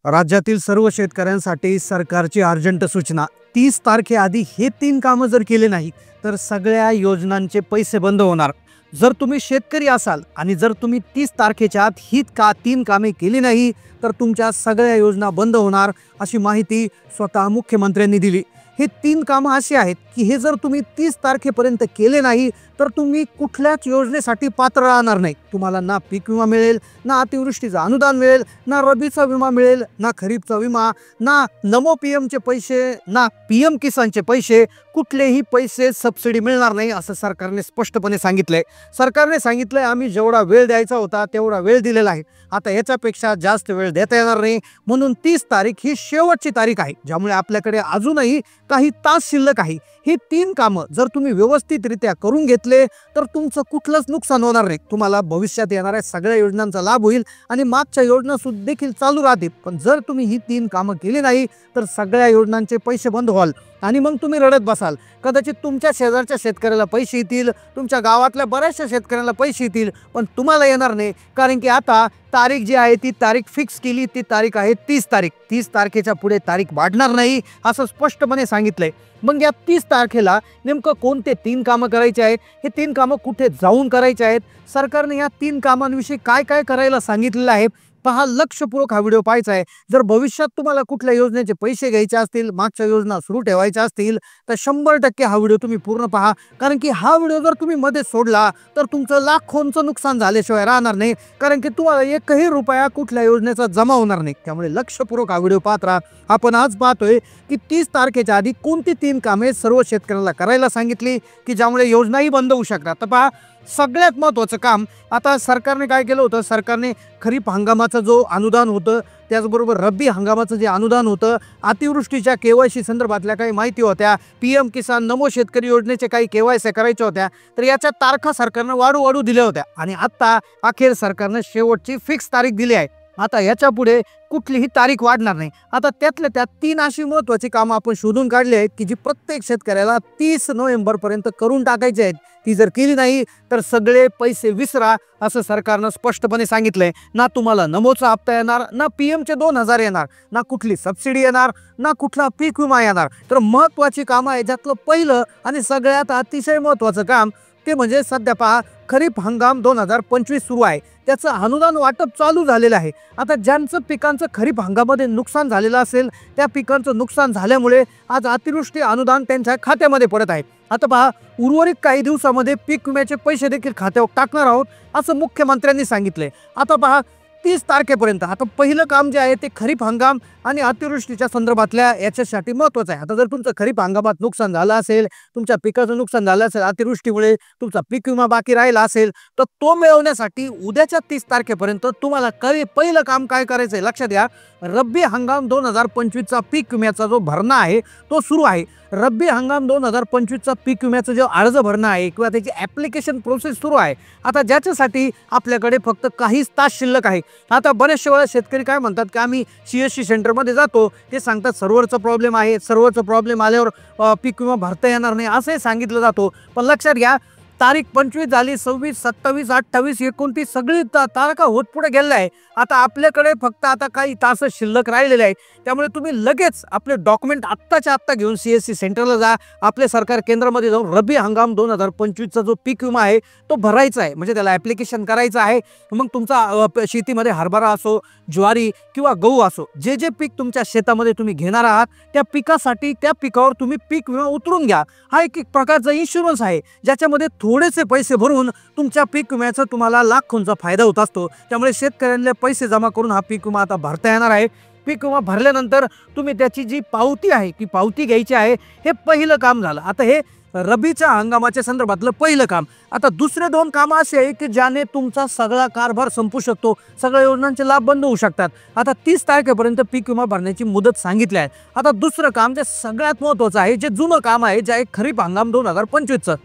राज्यातील सर्व शेतकऱ्यांसाठी सरकारची अर्जंट सूचना 30 तारखेआधी हे 3 कामं जर केले नाही तर सगळ्या योजनांचे पैसे बंद होणार। जर तुम्ही शेतकरी असाल आणि जर तुम्ही 30 तारखेच्या आत ही 3 कामे केली नाही तर तुमच्या सगळ्या योजना बंद होणार, अशी माहिती स्वतः मुख्यमंत्र्यांनी दिली। हे 3 कामं अशी आहेत की हे जर तुम्ही 30 तारखेपर्यंत केले नाही तर तुम्ही कुठल्याच योजनेसाठी पात्र राहणार नाही। तुम्हाला ना पीक विमा मिळेल, ना अतिवृष्टीचं अनुदान मिळेल, ना रबीचा विमा मिळेल, ना खरीपचा विमा, ना नमो पीएमचे पैसे, ना पीएम किसानचे पैसे, कुठलेही पैसे सबसिडी मिळणार नाही, असं सरकारने स्पष्टपणे सांगितलंय। सरकारने सांगितलंय आम्ही जेवढा वेळ द्यायचा होता तेवढा वेळ दिलेला आहे, आता याच्यापेक्षा जास्त वेळ देता येणार नाही। म्हणून 30 तारीख ही शेवटची तारीख आहे, ज्यामुळे आपल्याकडे अजूनही काही तास शिल्लक आहे। ही 3 कामं जर तुम्ही व्यवस्थितरित्या करून घेतले तर तुमचं कुठलंच नुकसान होणार नाही। तुम्हाला भविष्यात येणाऱ्या सगळ्या योजनांचा लाभ होईल आणि मागच्या योजना सुद्धा देखील चालू राहतील। पण जर तुम्ही ही 3 कामं केली नाही तर सगळ्या योजनांचे पैसे बंद व्हाल आणि मग तुम्ही रडत बसाल। कदाचित तुमच्या शेजारच्या शेतकऱ्याला पैसे येतील, तुमच्या गावातल्या बऱ्याचशा शेतकऱ्यांना पैसे येतील, पण तुम्हाला येणार नाही, कारण की आता तारीख जी आहे ती तारीख फिक्स केली, ती तारीख आहे 30 तारीख। 30 तारखेच्या पुढे तारीख वाढणार नाही, असं स्पष्टपणे सांगितलंय। मग या 30 तारखेला नेमकं कोणते 3 कामं करायचे आहेत, हे 3 कामं कुठे जाऊन करायचे आहेत, सरकारने या 3 कामांविषयी काय काय करायला सांगितलेलं आहे, पहा, लक्षपूर्वक हा व्हिडिओ पाहायचा आहे। जर भविष्यात तुम्हाला कुठल्या योजनेचे पैसे घ्यायचे असतील, मागच्या योजना सुरू ठेवायच्या असतील तर 100% हा व्हिडिओ तुम्ही पूर्ण पहा, कारण की हा व्हिडिओ जर तुम्ही मध्ये सोडला तर तुमचं लाखोंचं नुकसान झाल्याशिवाय राहणार नाही, कारण की तुम्हाला एकही रुपया कुठल्या योजनेचा जमा होणार नाही। त्यामुळे लक्षपूर्वक हा व्हिडिओ पाहत राहा। आपण आज पाहतोय की 30 तारखेच्या आधी कोणती 3 कामे सर्व शेतकऱ्यांना करायला सांगितली की ज्यामुळे योजनाही बंद होऊ शकतात। तर पहा, सगळ्यात महत्त्वाचं काम आता सरकारने काय केलं होतं, सरकारने खरीप हंगामाचं जो अनुदान होतं, त्याचबरोबर रब्बी हंगामाचं जे अनुदान होतं, अतिवृष्टीच्या केवायसी संदर्भातल्या काही माहिती होत्या, पीएम किसान नमो शेतकरी योजनेचे काही केवायसी करायच्या होत्या, तर याच्या तारखा सरकारनं वाढू दिल्या होत्या आणि आता अखेर सरकारनं शेवटची फिक्स तारीख दिली आहे। आता याच्या पुढे कुठलीही तारीख वाढणार नाही। आता त्यातल्या त्यात 3 अशी महत्त्वाची कामं आपण शोधून काढली आहेत की जी प्रत्येक शेतकऱ्याला 30 नोव्हेंबरपर्यंत करून टाकायची आहेत। ती जर केली नाही तर सगळे पैसे विसरा, असं सरकारनं स्पष्टपणे सांगितलंय। ना तुम्हाला नमोचा हप्ता येणार, ना पीएमचे 2000 येणार, ना कुठली सबसिडी येणार, ना कुठला पीक विमा येणार। तर महत्त्वाची कामं आहे, ज्यातलं पहिलं आणि सगळ्यात अतिशय महत्त्वाचं काम ते म्हणजे सध्या पहा, खरीप हंगाम 2025 सुरू आहे, त्याचं अनुदान वाटप चालू झालेलं आहे। आता ज्यांचं पिकांचं खरीप हंगामामध्ये नुकसान झालेलं असेल, त्या पिकांचं नुकसान झाल्यामुळे आज अतिवृष्टी अनुदान त्यांच्या खात्यामध्ये पडत आहे। आता पहा, उर्वरित काही दिवसामध्ये पीक विम्याचे पैसे देखील खात्यावर टाकणार आहोत, असं मुख्यमंत्र्यांनी सांगितलंय। आता पहा, 30 तारखेपर्यंत आता पहिलं काम जे आहे ते खरीप हंगाम आणि अतिवृष्टीच्या संदर्भातल्या याच्यासाठी महत्त्वाचं आहे। आता जर तुमचं खरीप हंगामात नुकसान झालं असेल, तुमच्या पिकाचं नुकसान झालं असेल, अतिवृष्टीमुळे तुमचा पीक विमा बाकी राहिला असेल, तर तो मिळवण्यासाठी उद्याच्या 30 तारखेपर्यंत तुम्हाला पहिलं काम काय करायचं आहे, लक्षात घ्या। रब्बी हंगाम 2025चा पीक विम्याचा जो भरणा आहे तो सुरू आहे। रब्बी हंगाम 2025चा पीक विम्याचा जो अर्ज भरणा आहे किंवा त्याची ॲप्लिकेशन प्रोसेस सुरू आहे, आता ज्याच्यासाठी आपल्याकडे फक्त काहीच तास शिल्लक आहे। आता बरेचशे वेळा शेतकरी काय म्हणतात की आम्ही CSC सेंटरमध्ये जातो, ते सांगतात सर्व्हरचा प्रॉब्लेम आहे, सर्व्हरचा प्रॉब्लेम आल्यावर पीक विमा भरता येणार नाही, असंही सांगितलं जातो। पण लक्षात घ्या, तारीख 25 झाली, 26, 27, 28, 29 सगळी तारखा होत पुढे गेलेल्या आहे। आता आपल्याकडे फक्त आता काही तास शिल्लक राहिलेले आहे, त्यामुळे तुम्ही लगेच आपले डॉक्युमेंट आत्ताच्या आत्ता घेऊन CSC सेंटरला जा, आपल्या सरकार केंद्रामध्ये जाऊन रब्बी हंगाम 2025चा जो पीक विमा आहे तो भरायचा आहे, म्हणजे त्याला ॲप्लिकेशन करायचं आहे। मग तुमचा शेतीमध्ये हरभरा असो, ज्वारी किंवा गहू असो, जे जे पीक तुमच्या शेतामध्ये तुम्ही घेणार आहात त्या पिकासाठी त्या पिकावर तुम्ही पीक विमा उतरून घ्या। हा एक प्रकारचा इन्शुरन्स आहे, ज्याच्यामध्ये थोडेसे पैसे भरून तुमच्या पीक विम्याचा तुम्हाला लाखोंचा फायदा होत असतो। त्यामुळे शेतकऱ्यांना पैसे जमा करून हा पीक विमा आता भरता येणार आहे। पीक विमा भरल्यानंतर तुम्ही त्याची जी पावती आहे ती पावती घ्यायची आहे। हे पहिलं काम झालं। आता हे रबीच्या हंगामाच्या संदर्भातलं पहिलं काम। आता दुसरे 2 कामं असे आहे की ज्याने तुमचा सगळा कारभार संपू शकतो, सगळ्या योजनांचे लाभ बंद होऊ शकतात। आता 30 तारखेपर्यंत पीक विमा भरण्याची मुदत सांगितली आहे। आता दुसरं काम जे सगळ्यात महत्त्वाचं आहे, जे जुनं काम आहे, जे आहे खरीप हंगाम 2025चं।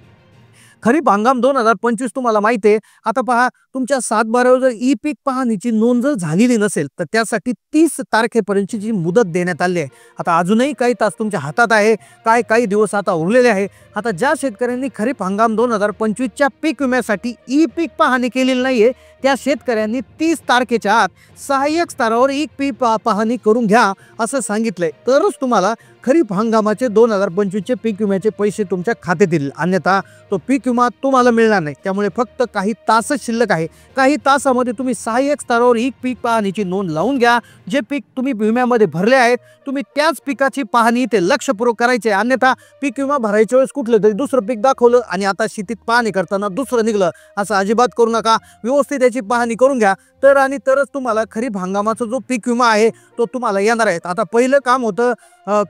खरीप हंगाम 2025 तुम्हाला माहिती आहे. आता पहा, तुमच्या 7/12 जर ई पीक पाहणीची नोंद जर झालेली नसेल तर त्यासाठी 30 तारखेपर्यंतची जी मुदत देण्यात आली आहे. आता अजूनही काही तास तुमच्या हातात आहे, काही दिवस आता उरलेले आहे. आता ज्या शेतकऱ्यांनी खरीप हंगाम 2025च्या पीक विम्यासाठी ई पीक पाहणी केलेली नाहीये त्या शेतकऱ्यांनी 30 तारखेच्या आत सहाय्यक स्तरावर ई पीक पाहणी करून घ्या असं सांगितलंय. तरच तुम्हाला खरीप हंगामाचे 2025चे पीक विम्याचे पैसे तुमच्या खात्यात येतील. अन्यथा तो पीक विमा तुम्हाला मिळणार नाही. त्यामुळे फक्त काही तासच शिल्लक आहे. काही तासामध्ये तुम्ही सहाय्यक स्तरावर ई पीक पाहणीची नोंद लावून घ्या. जे पीक तुम्ही विम्यामध्ये भरले आहेत तुम्ही त्याच पिकाची पाहणी ते लक्षपूर्वक करायचे. अन्यथा पीक विमा भरायच्या वेळेस कुठलं तरी दुसरं पीक दाखवलं आणि आता शेतीत पाहणी करताना दुसरं निघलं असं अजिबात करू नका. व्यवस्थित त्याची पाहणी करून घ्या तरच तुम्हाला खरीप हंगामाचा जो पीक विमा आहे तो तुम्हाला येणार आहे. आता पहिलं काम होतं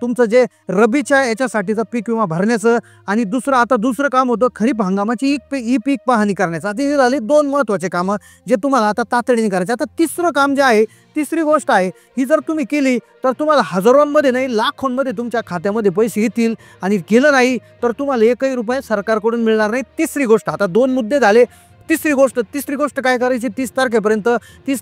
तुमचं जे रबीच्या याच्यासाठीचं पीक विमा भरण्याचं आणि दुसरं काम होतं खरीप हंगामाची ई पीक पाहणी करण्याचं. आता हे झाले 2 महत्त्वाचे कामं जे तुम्हाला आता तातडीने करायचे. आता तिसरं काम जे आहे, तिसरी गोष्ट आहे, ही जर तुम्ही केली तर तुम्हाला हजारोंमध्ये नाही लाखोंमध्ये तुमच्या खात्यामध्ये पैसे येतील आणि केलं नाही तर तुम्हाला एकही रुपया सरकारकडून मिळणार नाही. तिसरी गोष्ट, आता 2 मुद्दे झाले. तिसरी गोष्ट काय करायची, 30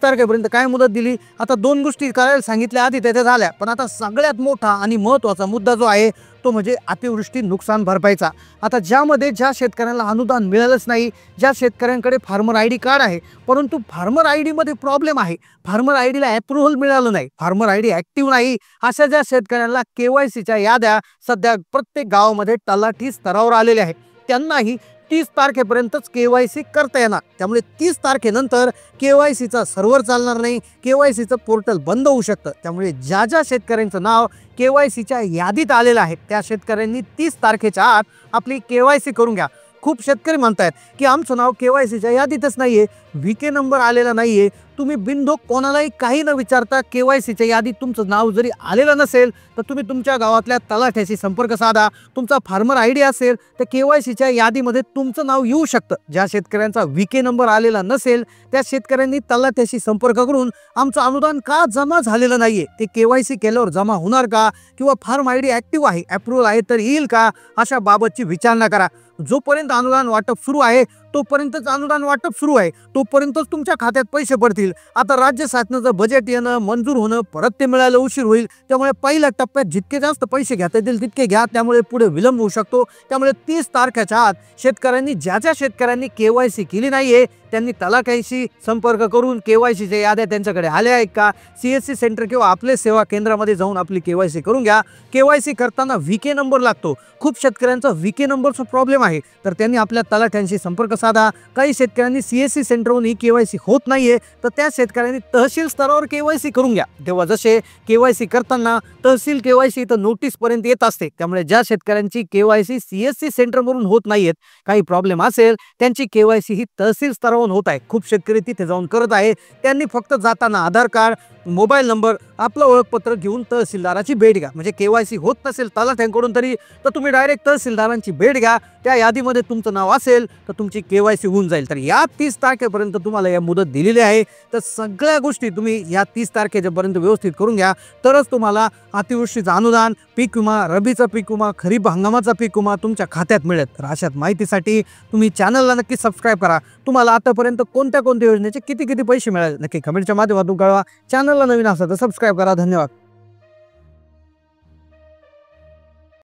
तारखेपर्यंत काय मुदत दिली. आता 2 गोष्टी करायला सांगितल्या आधी त्या झाल्या, पण आता सगळ्यात मोठा आणि महत्त्वाचा मुद्दा जो आहे तो म्हणजे अतिवृष्टी नुकसान भरपाईचा. आता ज्या शेतकऱ्यांना अनुदान मिळालंच नाही, ज्या शेतकऱ्यांकडे फार्मर आय डी कार्ड आहे परंतु फार्मर आय डीमध्ये प्रॉब्लेम आहे, फार्मर आय डीला अप्रुव्हल मिळालं नाही, फार्मर आय डी ॲक्टिव्ह नाही, अशा ज्या शेतकऱ्यांना KYCच्या याद्या सध्या प्रत्येक गावामध्ये तलाठी स्तरावर आलेल्या आहेत त्यांनाही 30 तारखेपर्यंतच KYC करता येणार. त्यामुळे 30 तारखेनंतर KYCचा सर्व्हर चालणार नाही, KYCचं पोर्टल बंद होऊ शकतं. त्यामुळे ज्या शेतकऱ्यांचं नाव KYCच्या यादीत आलेलं आहे त्या शेतकऱ्यांनी 30 तारखेच्या आत आपली KYC करून घ्या. खूप शेतकरी म्हणतायत की आमचं नाव KYCच्या यादीतच नाहीये, VK नंबर आलेला नाहीये. तुम्ही बिनधोक कोणालाही काही न विचारता KYCच्या यादीत तुमचं नाव जरी आलेलं नसेल तर तुम्ही तुमच्या गावातल्या तलाठ्याशी संपर्क साधा. तुमचा फार्मर आय डी असेल तर KYCच्या यादीमध्ये तुमचं नाव येऊ शकतं. ज्या शेतकऱ्यांचा VK नंबर आलेला नसेल त्या शेतकऱ्यांनी तलाठ्याशी संपर्क करून आमचं अनुदान का जमा झालेलं नाहीये, ते KYC केल्यावर जमा होणार का, किंवा फार्म आय डी ॲक्टिव्ह आहे, अप्रुव्हल आहे तर येईल का, अशा बाबतची विचारणा करा. जोपर्यंत अनुदान वाटप सुरू आहे तोपर्यंतच अनुदान वाटप सुरू आहे, तोपर्यंतच तुमच्या खात्यात पैसे पडतील. आता राज्य शासनाचं बजेट येणं, मंजूर होणं, परत ते मिळायला उशीर होईल. त्यामुळे पहिल्या टप्प्यात जितके जास्त पैसे घेता येतील तितके घ्या, त्यामुळे पुढे विलंब होऊ शकतो. त्यामुळे 30 तारखेच्या आत शेतकऱ्यांनी ज्या शेतकऱ्यांनी KYC केली नाहीये त्यांनी तलाठ्याशी संपर्क करून KYCच्या याद्या त्यांच्याकडे आल्या आहेत का, CSC सेंटर किंवा आपले सेवा केंद्रामध्ये जाऊन आपली KYC करून घ्या. KYC करताना VK नंबर लागतो. खूप शेतकऱ्यांचा VK नंबरचा प्रॉब्लेम आहे तर त्यांनी आपल्या तलाठ्यांशी संपर्क साधा. काही शेतकऱ्यांनी CSC सेंटरवरून ही KYC होत नाहीये तर त्या शेतकऱ्यांनी तहसील स्तरावर KYC करून घ्या. तेव्हा जसे KYC करताना तहसील KYC तर नोटीस पर्यंत येत असते. त्यामुळे ज्या शेतकऱ्यांची KYC CSC सेंटरवरून होत नाहीयेत, काही प्रॉब्लेम असेल, त्यांची KYC ही तहसील स्तरावर होत आहे. खूप शेतकरी तिथे जाऊन करत आहे. त्यांनी फक्त जाताना आधार कार्ड, मोबाईल नंबर, आपलं ओळखपत्र घेऊन तहसीलदाराची भेट घ्या. म्हणजे KYC होत नसेल तलाठ्यांकडून तरी तर तुम्ही डायरेक्ट तहसीलदारांची भेट घ्या. त्या यादीमध्ये तुमचं नाव असेल तर तुमची KYC होऊन जाईल. तर या 30 तारखेपर्यंत तुम्हाला या मुदत दिलेली आहे. तर सगळ्या गोष्टी तुम्ही या 30 तारखेपर्यंत व्यवस्थित करून घ्या तरच तुम्हाला अतिवृष्टीचं अनुदान, पीक विमा, रबीचा पीक विमा, खरीप हंगामाचा पीक विमा तुमच्या खात्यात मिळेल. तर अशाच माहितीसाठी तुम्ही चॅनलला नक्की सबस्क्राईब करा. तुम्हाला आतापर्यंत कोणत्या योजनेचे किती पैसे मिळाले नक्की कमेंटच्या माध्यमातून कळवा. चॅनलला नवीन असेल तर सबस्क्राईब करा. धन्यवाद.